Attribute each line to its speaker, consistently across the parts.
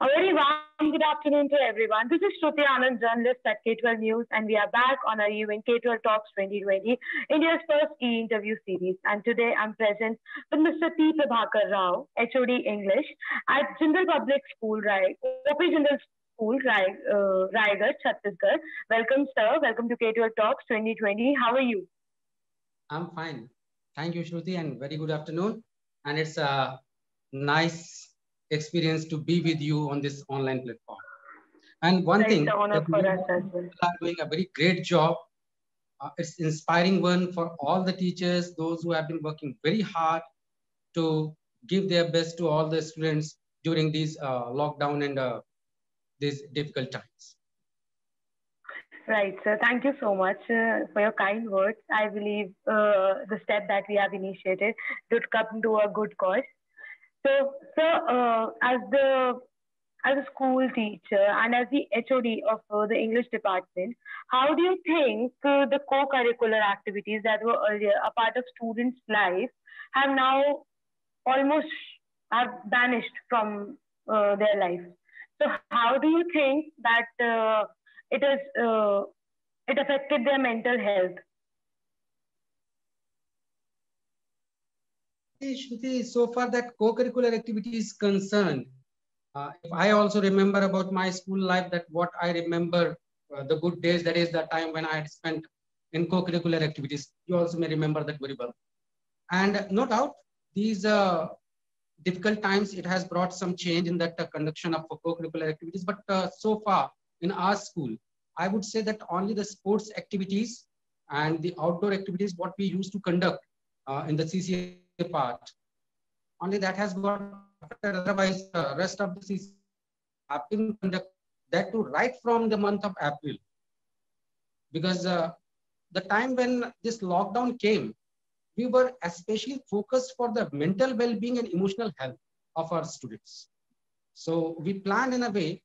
Speaker 1: A very warm good afternoon to everyone. This is Shruti Anand, journalist at K12 News, and we are back on our event K12 Talks 2020, India's first e-interview series. And today I'm present with Mr. P. Prabhakar Rao, HOD English at Jindal Public School, OP Jindal School, Raigad, Chhattisgarh. Welcome, sir. Welcome to K12 Talks 2020. How are you?
Speaker 2: I'm fine. Thank you, Shruti, and very good afternoon. And it's a nice experience to be with you on this online platform. And one thing,
Speaker 1: the honor for us as well.
Speaker 2: People are doing a very great job. It's inspiring one for all the teachers, those who have been working very hard to give their best to all the students during these lockdown and these difficult times.
Speaker 1: Right, sir. Thank you so much for your kind words. I believe the step that we have initiated would come to a good cause. So, sir, as a school teacher and as the HOD of the English department, how do you think the co-curricular activities that were earlier a part of students' life have now almost have vanished from their life? So, how do you think that it is it affected their mental health?
Speaker 2: Shruti, so far that co-curricular activity is concerned, if I also remember about my school life, that what I remember, the good days, that is the time when I had spent in co-curricular activities. You also may remember that very well. And no doubt, these difficult times, it has brought some change in that conduction of co-curricular activities. But so far in our school, I would say that only the sports activities and the outdoor activities, what we used to conduct in the CCA part, only that has got affected. Otherwise, the rest of the CCA have been conducted, that too right from the month of April. Because the time when this lockdown came, we were especially focused for the mental well-being and emotional health of our students. So we planned in a way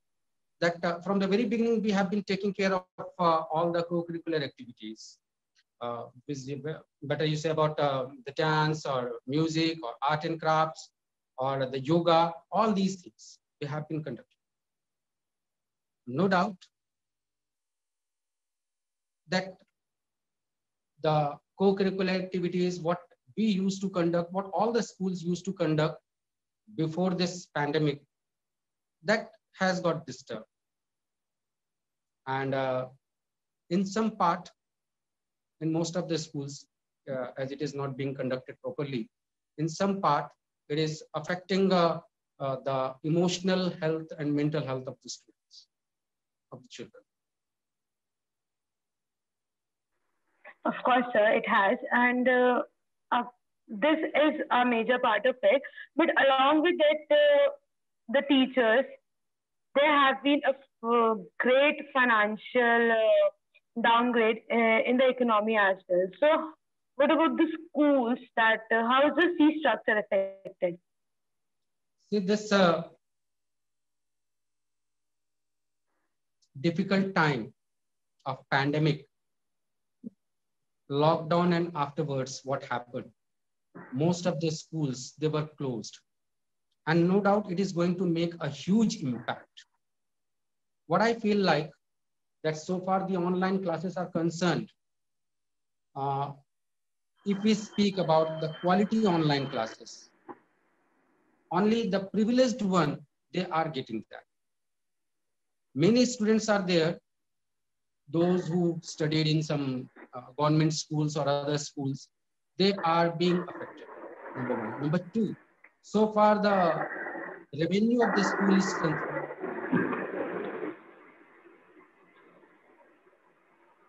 Speaker 2: that from the very beginning, we have been taking care of all the co-curricular activities. Better you say about the dance or music or art and crafts or the yoga, all these things we have been conducting. No doubt that the co-curricular activities, what we used to conduct, what all the schools used to conduct before this pandemic, that has got disturbed. And in some part, in most of the schools, as it is not being conducted properly, in some part, it is affecting the emotional health and mental health of the students, of the children.
Speaker 1: Of course, sir, it has. And this is a major part of it. But along with it, the teachers, there have been a great financial downgrade in the economy as well. So, what about the schools? That how is the fee structure affected?
Speaker 2: See, this difficult time of pandemic, lockdown, and afterwards, what happened? Most of the schools, they were closed. And no doubt it is going to make a huge impact. What I feel like that so far the online classes are concerned, if we speak about the quality online classes, only the privileged one, they are getting that. Many students are there, those who studied in some government schools or other schools, they are being affected, number one. Number two, so far the revenue of the school is concerned.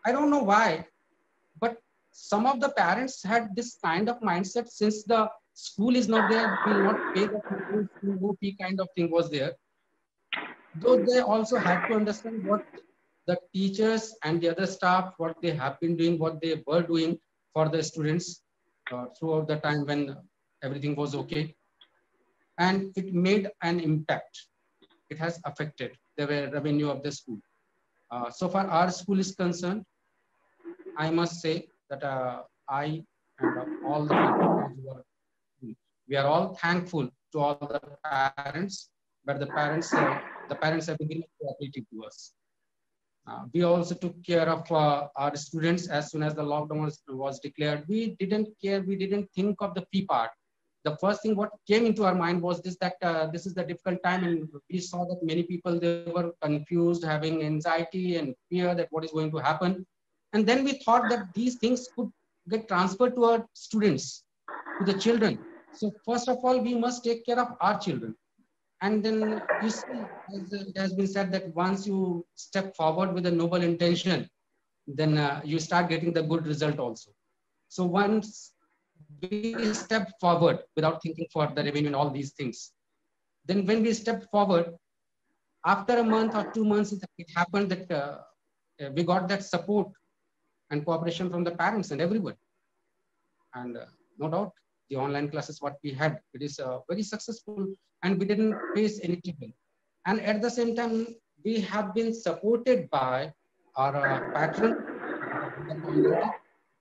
Speaker 2: I don't know why, but some of the parents had this kind of mindset, since the school is not there, will not pay the school fee kind of thing was there. Though they also had to understand what the teachers and the other staff, what they have been doing, what they were doing for the students throughout the time when everything was okay. And it made an impact. It has affected the revenue of the school. So far our school is concerned, I must say that I and all the people who are, we are all thankful to all the parents, but the parents the parents have been very cooperative to us. We also took care of our students as soon as the lockdown was declared. We didn't care. We didn't think of the fee part. The first thing what came into our mind was this, that this is the difficult time, and we saw that many people, they were confused, having anxiety and fear that what is going to happen. And then we thought that these things could get transferred to our students, to the children. So first of all, we must take care of our children. And then you see, as it has been said, that once you step forward with a noble intention, then you start getting the good result also. So once we step forward without thinking for the revenue and all these things, then when we stepped forward, after a month or 2 months, it happened that we got that support and cooperation from the parents and everyone. And no doubt, the online classes what we had, it is very successful, and we didn't face any trouble. And at the same time, we have been supported by our patron.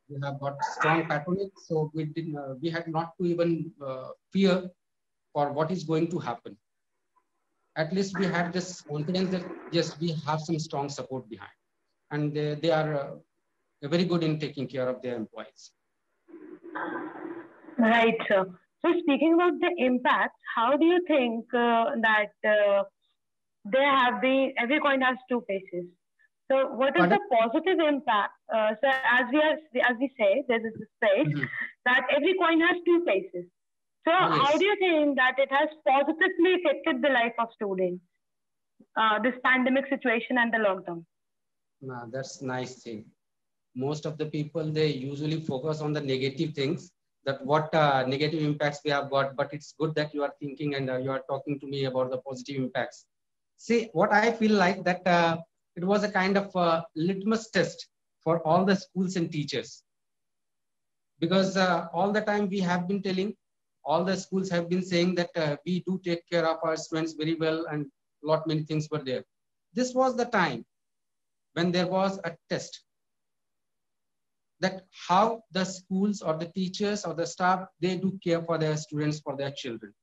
Speaker 2: We have got strong patronage, so we had not to even fear for what is going to happen. At least we had this confidence that yes, we have some strong support behind, and they are very good in taking care of their employees.
Speaker 1: Right, sir. So speaking about the impact, how do you think that there have been, every coin has two faces? So what is
Speaker 2: Pardon?
Speaker 1: the positive impact? So as we say, there is a saying
Speaker 2: Mhm.
Speaker 1: that every coin has two faces. So how
Speaker 2: Yes.
Speaker 1: do you think that it has positively affected the life of students, this pandemic situation and the lockdown?
Speaker 2: That's nice thing. Most of the people, they usually focus on the negative things, that what negative impacts we have got, but it's good that you are thinking and you are talking to me about the positive impacts. See, what I feel like that it was a kind of litmus test for all the schools and teachers, because all the time we have been telling, all the schools have been saying that we do take care of our students very well, and lot many things were there. This was the time when there was a test, that how the schools or the teachers or the staff, they do care for their students, for their children.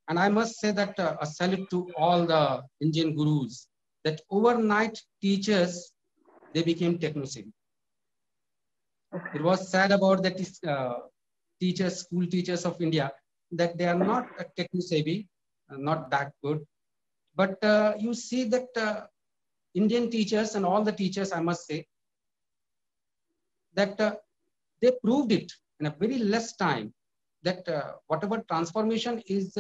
Speaker 2: And I must say that a salute to all the Indian gurus, that overnight teachers, they became techno-savvy. It was sad about that teachers, school teachers of India, that they are not techno-savvy, not that good. But you see that Indian teachers and all the teachers, I must say, that they proved it in a very less time, that whatever transformation is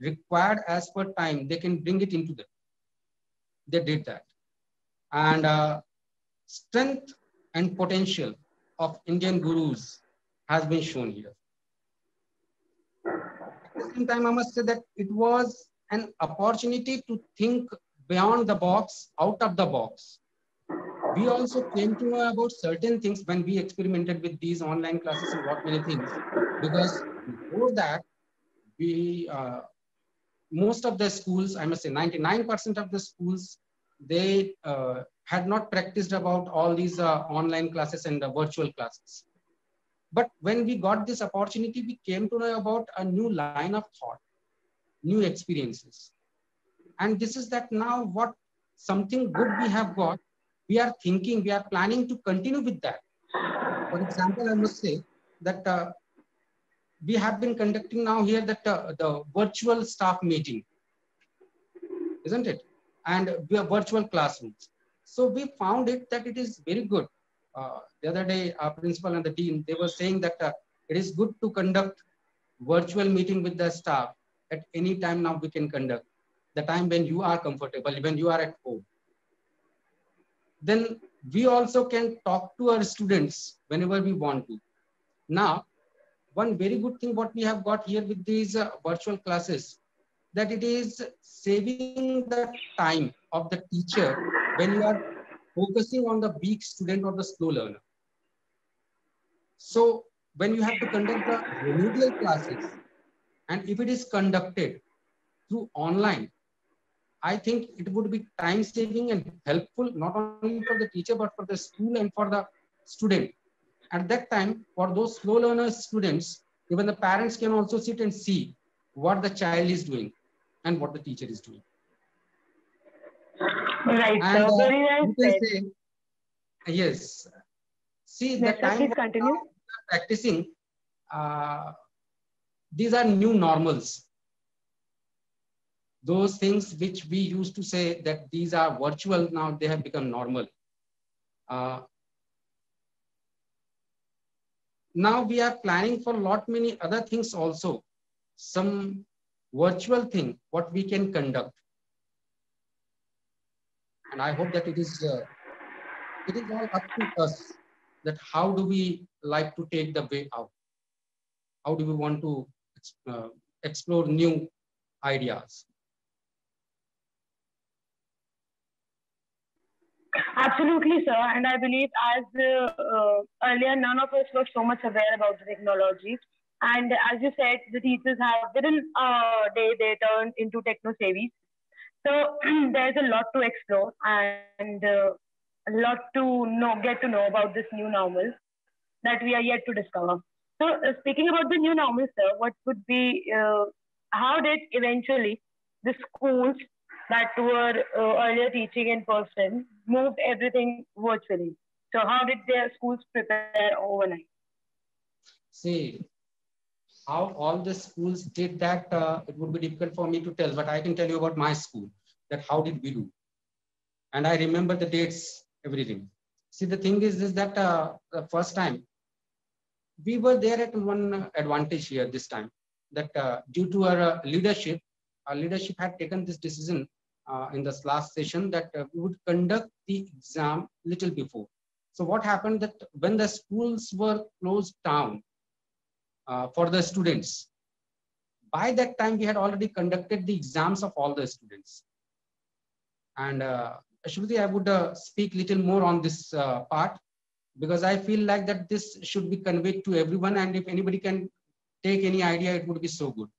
Speaker 2: required as per time, they can bring it into them. They did that. And strength and potential of Indian gurus has been shown here. At the same time, I must say that it was an opportunity to think beyond the box, out of the box. We also came to know about certain things when we experimented with these online classes and lot many things, because before that, we most of the schools, I must say 99% of the schools, they had not practiced about all these online classes and virtual classes. But when we got this opportunity, we came to know about a new line of thought, new experiences. And this is that now what something good we have got, we are thinking, we are planning to continue with that. For example, I must say that we have been conducting now here that the virtual staff meeting, isn't it? And we are virtual classrooms. So we found it that it is very good. The other day, our principal and the dean, they were saying that it is good to conduct virtual meeting with the staff at any time. Now we can conduct the time when you are comfortable, when you are at home. Then we also can talk to our students whenever we want to. Now, one very good thing what we have got here with these virtual classes, that it is saving the time of the teacher when you are focusing on the weak student or the slow learner. So when you have to conduct the remedial classes, and if it is conducted through online, I think it would be time saving and helpful, not only for the teacher, but for the school and for the student. At that time, for those slow learner students, even the parents can also sit and see what the child is doing and what the teacher is doing.
Speaker 1: Right,
Speaker 2: And
Speaker 1: sir. Very well
Speaker 2: you can
Speaker 1: said.
Speaker 2: say, yes, see the
Speaker 1: Yes, sir.
Speaker 2: time
Speaker 1: Please
Speaker 2: what now
Speaker 1: continue.
Speaker 2: we are practicing, uh, these are new normals. Those things which we used to say that these are virtual, now they have become normal. Uh, Now we are planning for lot many other things also. Some virtual thing, what we can conduct. And I hope that it is all up to us that how do we like to take the way out? How do we want to uh, explore new ideas?
Speaker 1: Absolutely, sir. And I believe as earlier, none of us were so much aware about the technology. And as you said, the teachers have within a day they turn into techno savvy. So there's a lot to explore and a lot to get to know about this new normal that we are yet to discover. So speaking about the new normal, sir, what would be how did eventually the schools that were earlier teaching in person moved everything virtually? So how did their schools prepare overnight?
Speaker 2: See, how all the schools did that, it would be difficult for me to tell, but I can tell you about my school, that how did we do? And I remember the dates, everything. See, the thing is that the first time we were there at one advantage here this time, that due to our leadership had taken this decision in this last session that we would conduct the exam little before. So what happened that when the schools were closed down for the students, by that time we had already conducted the exams of all the students. And Shruti, I would speak little more on this part, because I feel like that this should be conveyed to everyone. And if anybody can take any idea, it would be so good.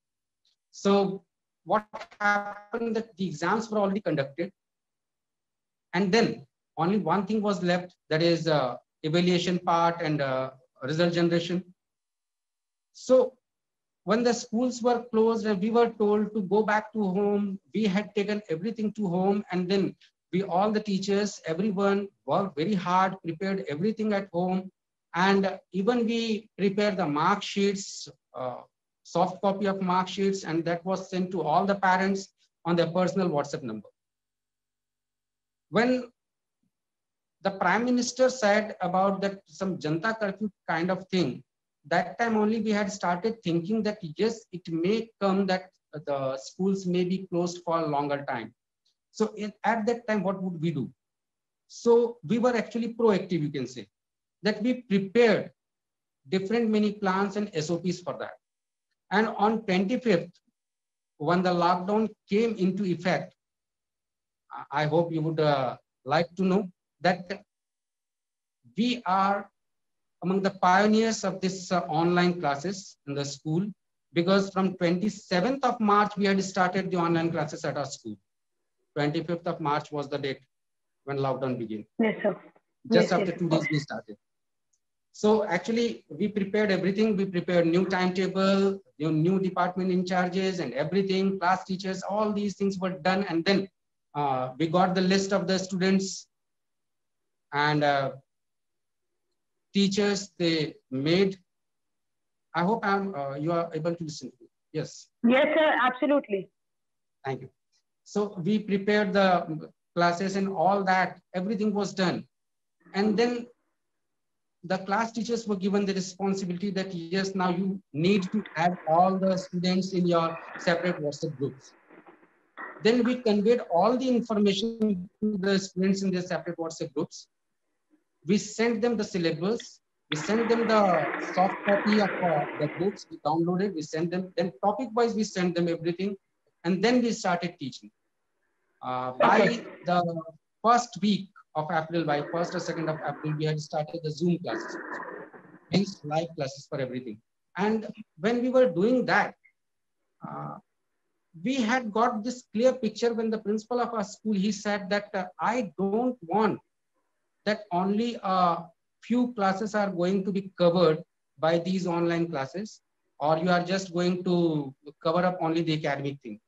Speaker 2: So what happened that the exams were already conducted. And then only one thing was left, that is evaluation part and result generation. So when the schools were closed and we were told to go back to home, we had taken everything to home. And then we, all the teachers, everyone worked very hard, prepared everything at home. And even we prepared the mark sheets, soft copy of mark sheets, and that was sent to all the parents on their personal WhatsApp number. When the Prime Minister said about that some Janta curfew kind of thing, that time only we had started thinking that yes, it may come that the schools may be closed for a longer time. So at that time, what would we do? So we were actually proactive, you can say, that we prepared different many plans and SOPs for that. And on 25th, when the lockdown came into effect, I hope you would like to know that we are among the pioneers of this online classes in the school, because from 27th of March, we had started the online classes at our school. 25th of March was the date when lockdown began.
Speaker 1: Yes, sir.
Speaker 2: Just
Speaker 1: Yes,
Speaker 2: after
Speaker 1: yes.
Speaker 2: 2 days, we started. So actually, we prepared everything. We prepared new timetable, new department in charges and everything, class teachers, all these things were done. And then we got the list of the students and teachers they made. I hope you are able to listen to me. Yes.
Speaker 1: Yes, sir. Absolutely.
Speaker 2: Thank you. So we prepared the classes and all that, everything was done. And then the class teachers were given the responsibility that yes, now you need to add all the students in your separate WhatsApp groups. Then we conveyed all the information to the students in their separate WhatsApp groups. We sent them the syllabus. We sent them the soft copy of the books. We downloaded. We sent them. Then topic wise, we sent them everything, and then we started teaching.
Speaker 1: Okay.
Speaker 2: By the first week of April, by 1st or 2nd of April, we had started the Zoom classes, hence live classes for everything. And when we were doing that, uh, we had got this clear picture when the principal of our school, he said that I don't want that only a few classes are going to be covered by these online classes, or you are just going to cover up only the academic thing.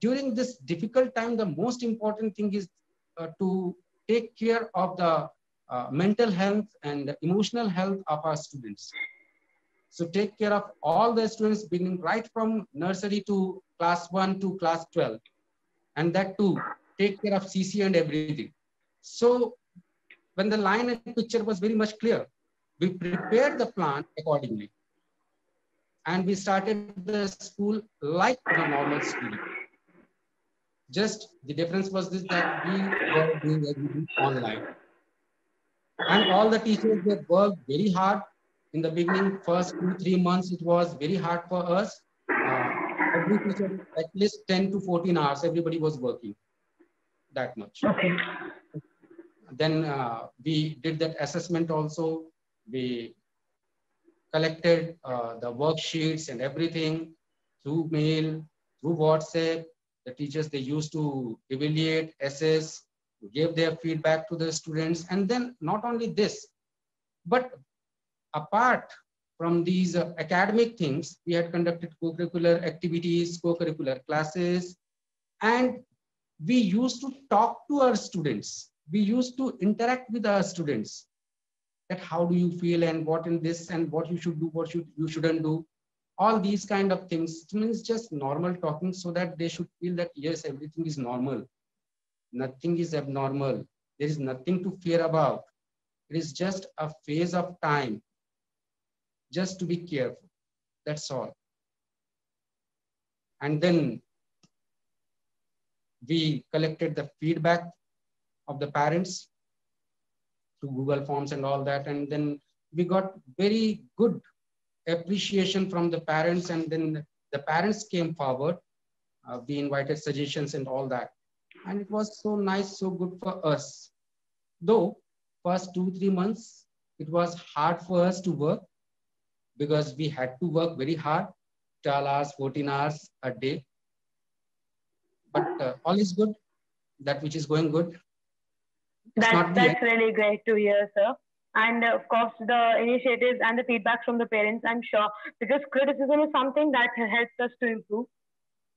Speaker 2: During this difficult time, the most important thing is to take care of the mental health and emotional health of our students. So take care of all the students beginning right from nursery to class 1 to class 12. And that too, take care of CC and everything. So when the line and picture was very much clear, we prepared the plan accordingly. And we started the school like the normal school. Just the difference was this, that we were doing everything online. And all the teachers, they worked very hard. In the beginning, first 2-3 months, it was very hard for us. Every teacher, at least 10 to 14 hours, everybody was working that much.
Speaker 1: Okay.
Speaker 2: Then we did that assessment also. We collected the worksheets and everything through mail, through WhatsApp. The teachers, they used to evaluate, assess, give their feedback to the students. And then not only this, but apart from these academic things, we had conducted co-curricular activities, co-curricular classes, and we used to talk to our students. We used to interact with our students, that how do you feel and what in this and what you should do, what you shouldn't do. All these kind of things. It means just normal talking, so that they should feel that yes, everything is normal. Nothing is abnormal. There is nothing to fear about. It is just a phase of time. Just to be careful. That's all. And then we collected the feedback of the parents through Google Forms and all that. And then we got very good appreciation from the parents. And then the parents came forward. We invited suggestions and all that. And it was so nice, so good for us. Though first 2-3 months, it was hard for us to work, because we had to work very hard, 12 hours, 14 hours a day. But all is good, that which is going good.
Speaker 1: That's really great to hear, sir. And of course, the initiatives and the feedback from the parents, I'm sure, because criticism is something that helps us to improve.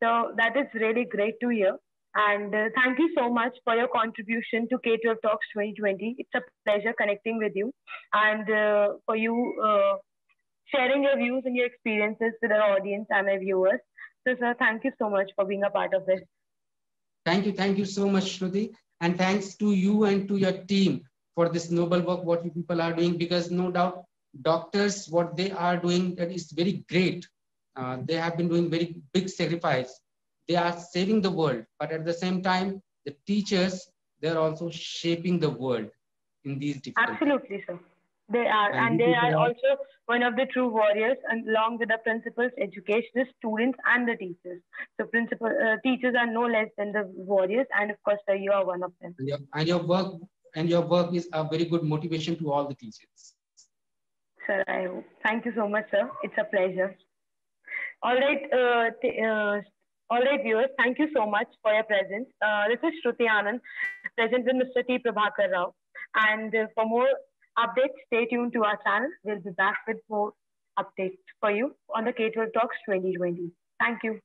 Speaker 1: So that is really great to hear. And thank you so much for your contribution to K-12 Talks 2020. It's a pleasure connecting with you, and for you sharing your views and your experiences with our audience and our viewers. So, sir, thank you so much for being a part of this.
Speaker 2: Thank you so much, Shruti. And thanks to you and to your team for this noble work, what you people are doing, because no doubt doctors, what they are doing, that is very great. They have been doing very big sacrifice. They are saving the world, but at the same time, the teachers, they're also shaping the world in these difficult times.
Speaker 1: Absolutely, sir. They are, and they are also one of the true warriors, and along with the principals, educationists, students, and the teachers. So, teachers are no less than the warriors, and of course, sir, you are one of them.
Speaker 2: And your work is a very good motivation to all the teachers.
Speaker 1: Sir, I hope. Thank you so much, sir. It's a pleasure. All right, viewers, thank you so much for your presence. This is Shruti Anand, present with Mr. T. Prabhakar Rao. And for more updates, stay tuned to our channel. We'll be back with more updates for you on the K-12 Talks 2020. Thank you.